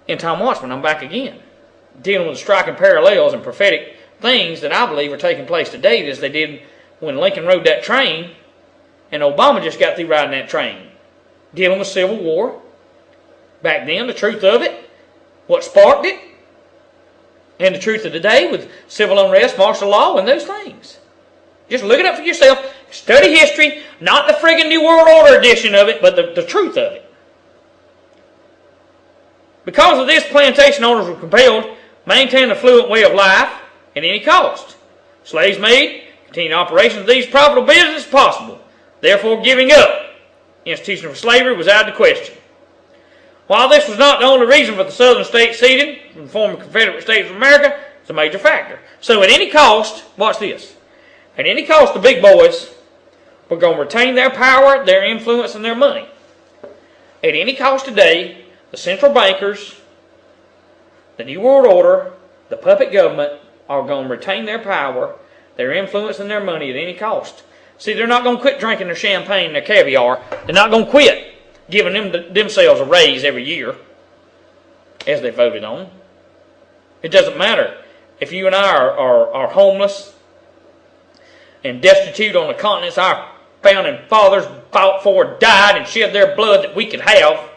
End Time Watchman, I'm back again, dealing with striking parallels and prophetic things that I believe are taking place today as they did when Lincoln rode that train and Obama just got through riding that train. Dealing with Civil War. Back then, the truth of it, what sparked it, and the truth of today with civil unrest, martial law, and those things. Just look it up for yourself. Study history, not the friggin' New World Order edition of it, but the truth of it. Because of this, plantation owners were compelled to maintain a fluent way of life at any cost. Slaves made continued operations of these profitable businesses possible. Therefore, giving up institution for slavery was out of the question. While this was not the only reason for the southern states ceding from the former Confederate States of America, it's a major factor. So at any cost, watch this, at any cost the big boys were going to retain their power, their influence, and their money. At any cost today, the central bankers, the New World Order, the puppet government are going to retain their power, their influence, and their money at any cost. See, they're not going to quit drinking their champagne and their caviar. They're not going to quit giving themselves a raise every year, as they voted on. It doesn't matter if you and I are homeless and destitute on the continents our founding fathers fought for, died, and shed their blood that we could have.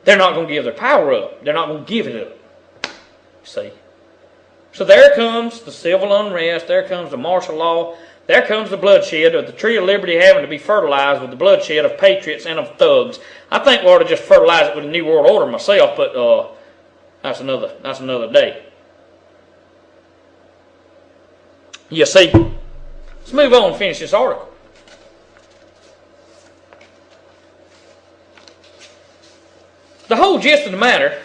They're not going to give their power up. They're not going to give it up. See? So there comes the civil unrest. There comes the martial law. There comes the bloodshed of the tree of liberty having to be fertilized with the bloodshed of patriots and of thugs. I think we ought to just fertilize it with the New World Order myself, but that's another day. You see, let's move on and finish this article. The whole gist of the matter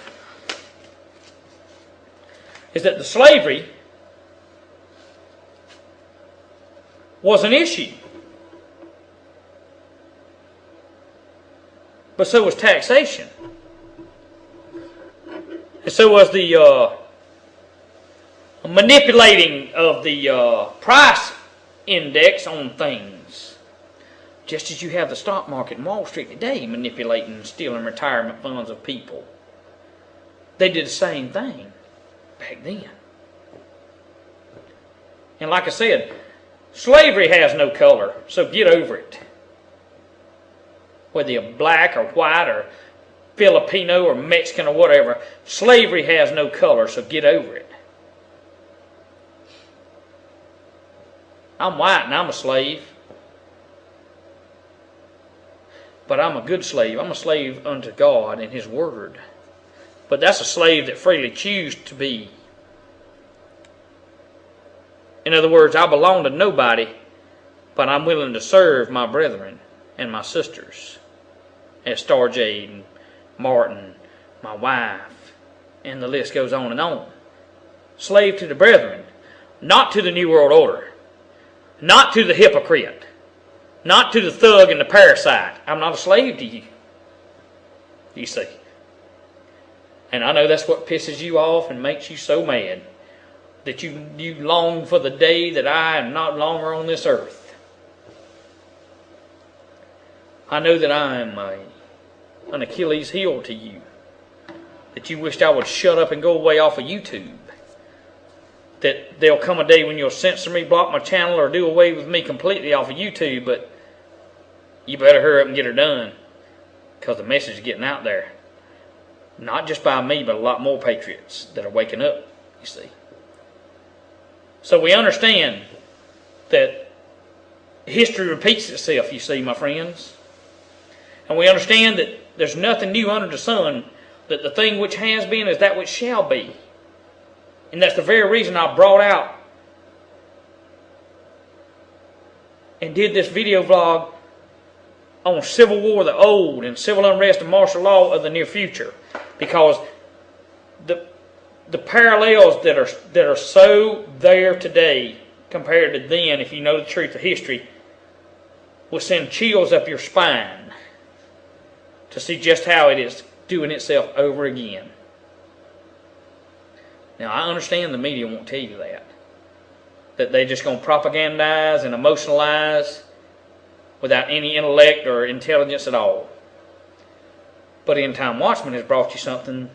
is that the slavery was an issue. But so was taxation. And so was the manipulating of the price index on things. Just as you have the stock market and Wall Street today manipulating and stealing retirement funds of people. They did the same thing back then. And like I said, slavery has no color, so get over it. Whether you're black or white or Filipino or Mexican or whatever, slavery has no color, so get over it. I'm white and I'm a slave. But I'm a good slave. I'm a slave unto God and His Word. But that's a slave that freely chooses to be. In other words, I belong to nobody, but I'm willing to serve my brethren and my sisters. As Star Jade and Martin, my wife, and the list goes on and on. Slave to the brethren, not to the New World Order, not to the hypocrite, not to the thug and the parasite. I'm not a slave to you. You see. And I know that's what pisses you off and makes you so mad. That you long for the day that I am not longer on this earth. I know that I am an Achilles heel to you. That you wished I would shut up and go away off of YouTube. That there'll come a day when you'll censor me, block my channel, or do away with me completely off of YouTube, but you better hurry up and get her done. Because the message is getting out there. Not just by me, but a lot more patriots that are waking up, you see. So we understand that history repeats itself, you see, my friends. And we understand that there's nothing new under the sun, that the thing which has been is that which shall be. And that's the very reason I brought out and did this video vlog on Civil War of the old and civil unrest and martial law of the near future. Because the parallels that are so there today compared to then, if you know the truth of history, will send chills up your spine to see just how it is doing itself over again. Now, I understand the media won't tell you that they're just going to propagandize and emotionalize without any intellect or intelligence at all. But End Time Watchman has brought you something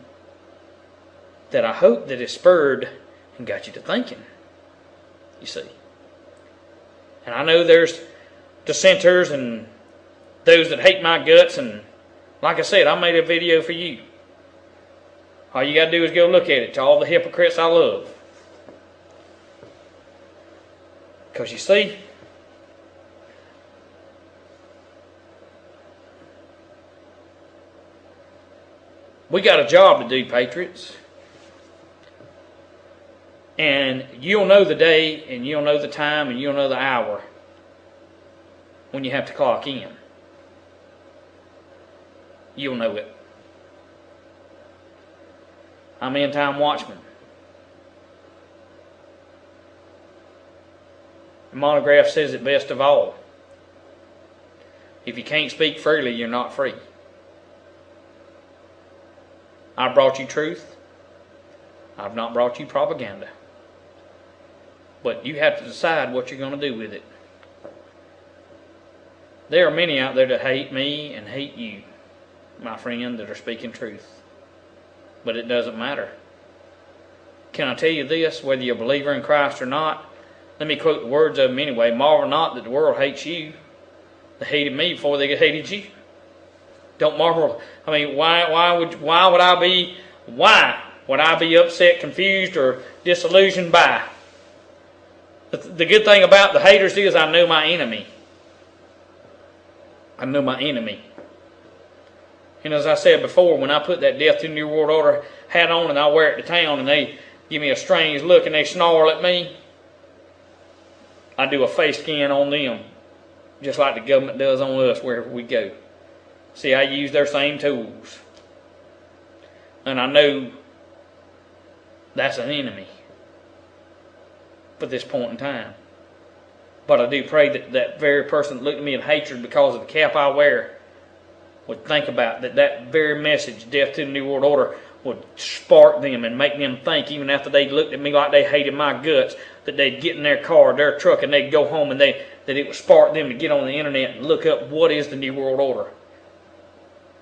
that I hope that has spurred and got you to thinking, you see. And I know there's dissenters and those that hate my guts, and like I said, I made a video for you. All you got to do is go look at it, to all the hypocrites I love. Because you see, we got a job to do, patriots. And you'll know the day, and you'll know the time, and you'll know the hour when you have to clock in. You'll know it. I'm End Time Watchman. The monograph says it best of all. If you can't speak freely, you're not free. I brought you truth. I've not brought you propaganda. But you have to decide what you're going to do with it. There are many out there that hate me and hate you, my friend, that are speaking truth. But it doesn't matter. Can I tell you this, whether you're a believer in Christ or not? Let me quote the words of him anyway. Marvel not that the world hates you. They hated me before they hated you. Don't marvel. I mean, why would I be upset, confused, or disillusioned by? The good thing about the haters is I know my enemy. I know my enemy. And as I said before, when I put that Death to the New World Order hat on and I wear it to town and they give me a strange look and they snarl at me, I do a face scan on them, just like the government does on us wherever we go. See, I use their same tools. And I know that's an enemy for this point in time. But I do pray that that very person that looked at me in hatred because of the cap I wear would think about that very message, Death to the New World Order, would spark them and make them think, even after they looked at me like they hated my guts, that they'd get in their car, their truck, and they'd go home, and that it would spark them to get on the internet and look up what is the New World Order.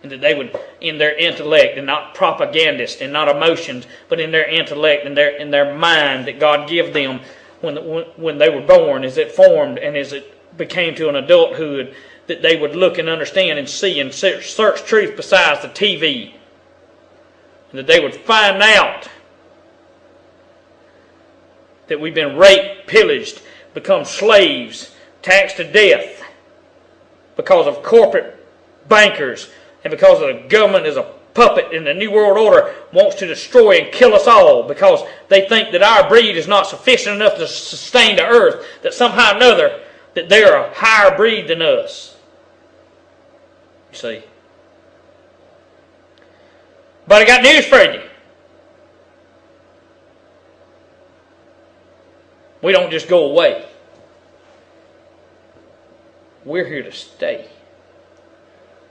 And that they would, in their intellect, and not propagandists and not emotions, but in their intellect and in their mind that God gave them when they were born, as it formed and as it became to an adulthood, that they would look and understand and see and search truth besides the TV. And that they would find out that we've been raped, pillaged, become slaves, taxed to death because of corporate bankers and because the government is a puppet and the New World Order wants to destroy and kill us all because they think that our breed is not sufficient enough to sustain the earth, that somehow or another that they're a higher breed than us. You see. But I got news for you. We don't just go away. We're here to stay.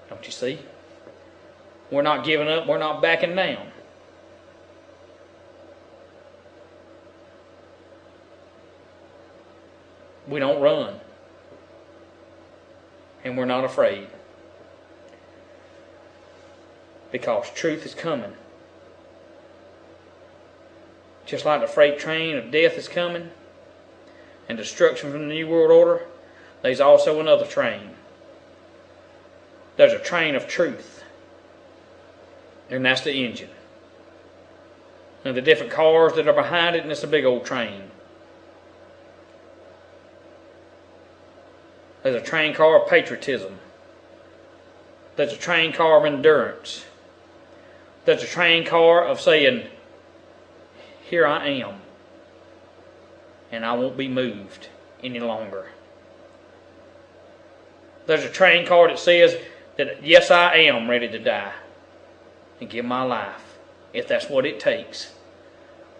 Don't you see? We're not giving up. We're not backing down. We don't run. And we're not afraid. Because truth is coming. Just like the freight train of death is coming and destruction from the New World Order, there's also another train. There's a train of truth. And that's the engine. And the different cars that are behind it, and it's a big old train. There's a train car of patriotism. There's a train car of endurance. There's a train car of saying, here I am. And I won't be moved any longer. There's a train car that says that yes, I am ready to die and give my life, if that's what it takes.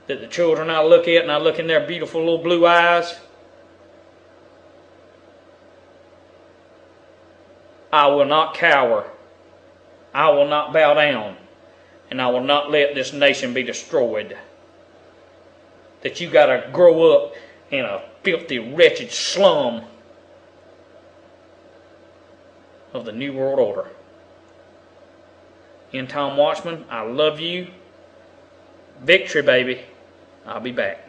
That the children I look at and I look in their beautiful little blue eyes, I will not cower. I will not bow down. And I will not let this nation be destroyed. That you got to grow up in a filthy, wretched slum of the New World Order. End Time Watchman, I love you. Victory, baby. I'll be back.